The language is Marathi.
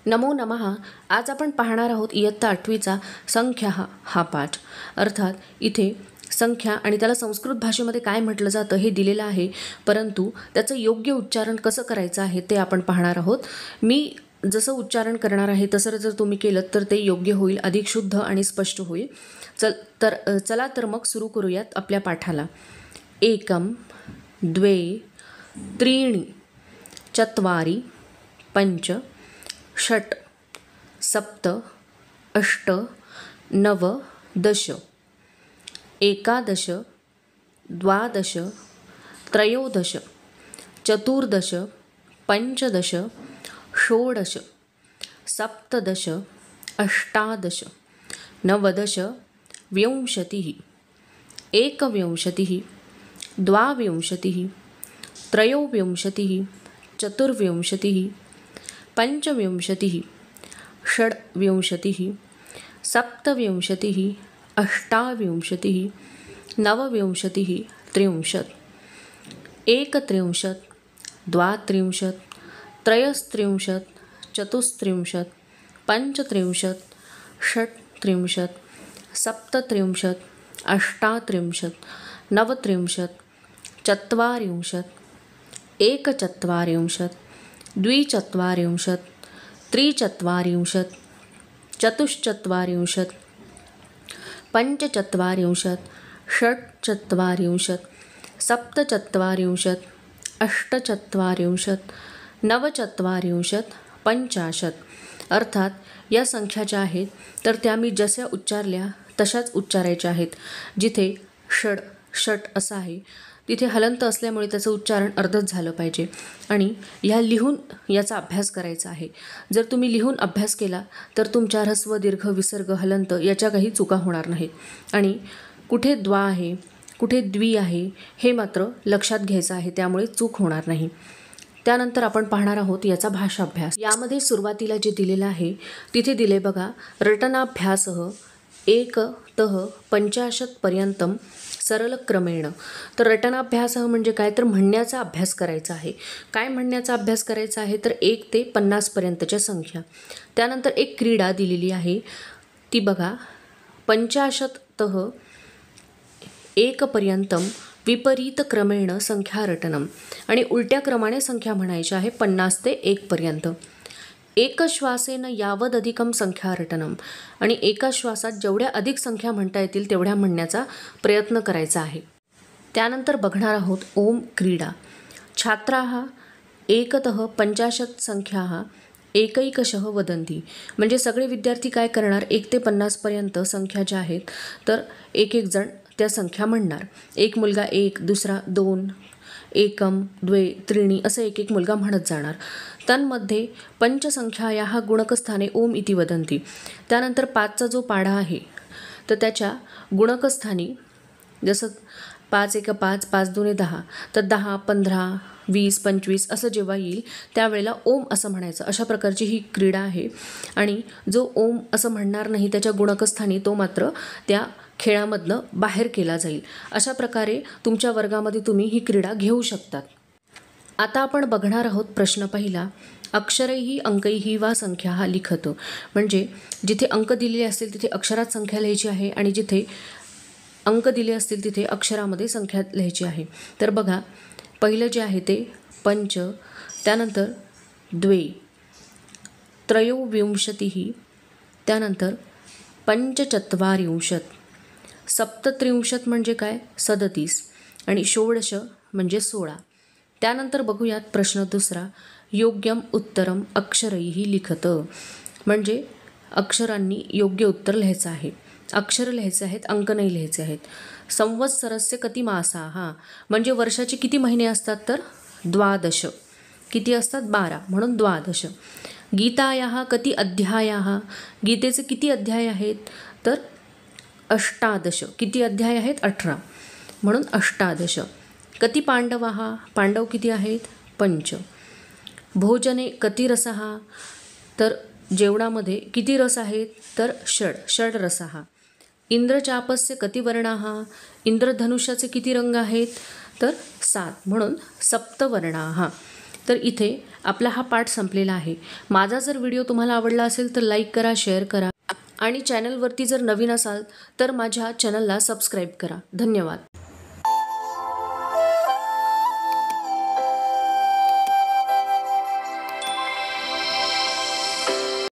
नमो नमः. आज आपण पाहणार आहोत इयत्ता 8वीचा संख्या हा पाठ. अर्थात इथे संख्या आणि त्याला संस्कृत भाषेमध्ये काय म्हटलं जातं हे दिलेलं आहे, परंतु त्याचं योग्य उच्चारण कसं करायचं आहे ते आपण पाहणार आहोत. मी जसं उच्चारण करणार आहे तसं जर तुम्ही केलं तर ते योग्य होईल, अधिक शुद्ध आणि स्पष्ट होईल. चला तर मग सुरू करूयात आपल्या पाठाला. एकम, द्वे, त्रीणि, चत्वारि, पंच, षट्, सप्त, अष्ट, नव, दश, एकादश, द्वादश, त्रयोदश, चतुर्दश, पंचदश, षोडश, सप्तदश, अष्टादश, नवदश, विंशतिः, एकविंशतिः, द्वाविंशतिः, त्रयोविंशतिः, चतुर्विंशतिः, पंचविंशतिः, षड्विंशतिः, सप्तविंशतिः, अष्टाविंशतिः, नवविंशतिः, त्रिंशत्, एकत्रिंशत्, द्वात्रिंशत्, त्रयस्त्रिंशत्, चतुस्त्रिंशत्, पंचत्रिंशत्, षट्त्रिंशत्, सप्तत्रिंशत्, अष्टात्रिंशत्, नवत्रिंशत्, चत्वारिंशत्, एकचत्वारिंशत्, द्विचत्वारिंशत्, त्रिचत्वारिंशत्, चतुश्चत्वारिंशत्, पंचचत्वारिंशत्, षट्चत्वारिंशत्, सप्तचत्वारिंशत्, अष्टचत्वारिंशत्, नवचत्वारिंशत्, पंचाशत्. अर्थात या संख्या ज्या आहेत तर त्या मी जशा उच्चारल्या तशाच उच्चारायच्या आहेत. जिथे षट असं आहे तिथे हलंत असल्यामुळे त्याचं उच्चारण अर्धच झालं पाहिजे आणि ह्या लिहून याचा अभ्यास करायचा आहे. जर तुम्ही लिहून अभ्यास केला तर तुमच्या ह्रस्व, दीर्घ, विसर्ग, हलंत याच्या काही चुका होणार नाहीत. आणि कुठे द्वा आहे, कुठे द्वी आहे हे मात्र लक्षात घ्यायचं आहे, त्यामुळे चूक होणार नाही. त्यानंतर आपण पाहणार आहोत याचा भाषाभ्यास. यामध्ये सुरुवातीला जे दिलेलं आहे तिथे दिले बघा, रटनाभ्यासः एकतः 50 पर्यंतम सरलक्रमेण. तर रटनाभ्यासः म्हणजे काय, तर म्हणण्याचा अभ्यास करायचा आहे. काय म्हणण्याचा अभ्यास करायचा आहे, तर 1 ते 50 पर्यंतच्या संख्या. त्यानंतर एक क्रीडा दिलेली आहे ती बघा, 50तः 1 पर्यंतम विपरीत क्रमेण संख्या रटनम. आणि उलट्या क्रमाने संख्या म्हणायच्या आहे 50 ते 1 पर्यंत. एकश्वासेन यावदधिकम संख्या रटनम. आणि एका श्वासात जेवढ्या अधिक संख्या म्हणता येतील तेवढ्या म्हणण्याचा प्रयत्न करायचा आहे. त्यानंतर बघणार आहोत ओम क्रीडा. छात्राः एकतः 50 संख्याः एकैकशः वदन्ति. म्हणजे सगळे विद्यार्थी काय करणार, 1 ते 50 पर्यंत संख्या ज्या आहेत तर एक जण त्या संख्या म्हणणार. एक मुलगा 1, दुसरा 2, एकम, द्वे, त्रीणि असं एक मुलगा म्हणत जाणार. तन्मध्ये पंचसंख्यायाः गुणकस्थाने ओम इति वदन्ति. त्यानंतर 5चा जो पाढा आहे तर त्याच्या गुणकस्थानी जसं 5 1 5, 5 2 10, तर 10, 15, 20, 25 असं जेव्हा येईल त्यावेळेला ओम असं म्हणायचं. अशा प्रकारची ही क्रीडा आहे. आणि जो ओम असं म्हणणार नाही त्याच्या गुणकस्थानी तो मात्र त्या खेळामधनं बाहेर केला जाईल. अशा प्रकारे तुमच्या वर्गामध्ये तुम्ही ही क्रीडा घेऊ शकतात. आता आपण बघणार आहोत प्रश्न पहिला. अक्षरैः अंकैः वा संख्या लिखत. म्हणजे जिथे अंक दिलेले असतील तिथे अक्षरात संख्या लिहायची आहे आणि जिथे अंक दिले असतील तिथे अक्षरामध्ये संख्या लिहायची आहे. तर बघा, पहिलं जे आहे ते पंच, त्यानंतर द्वे, त्रयोविंशतिः, त्यानंतर पंचचत्वारिंशत्, सप्तत्रिंशत् म्हणजे काय 37 आणि षोडश म्हणजे 16. त्यानंतर बघूयात प्रश्न दुसरा. योग्यम उत्तरम अक्षरैः लिखत. म्हणजे अक्षरांनी योग्य उत्तर लिहायचं आहे. अक्षर लिहायचे आहेत, अंक नाही लिहायचे आहेत. संवत्सरस्य कति मासाः. म्हणजे वर्षाचे किती महिने असतात, तर 12. किती असतात, 12, म्हणून 12. गीतायाः कति अध्यायाः. गीतेचे किती अध्याय आहेत, तर 18. किती अध्याय आहेत, 18, म्हणून 18. कति पांडवाः. पांडव किती आहेत, 5. भोजने कति रसः. तर जेवणामध्ये किती रस आहेत, तर षड रसः. इंद्रचापस्य कति वर्णाः. इंद्रधनुष्याचे किती रंग आहेत, तर 7, म्हणून सप्तवर्णाः. तर इथे आपला हा पाठ संपलेला आहे. माझा जर व्हिडिओ तुम्हाला आवडला असेल तर लाईक करा, शेअर करा आणि चॅनलवरती जर नवीन असाल तर माझ्या चॅनलला सबस्क्राईब करा. धन्यवाद.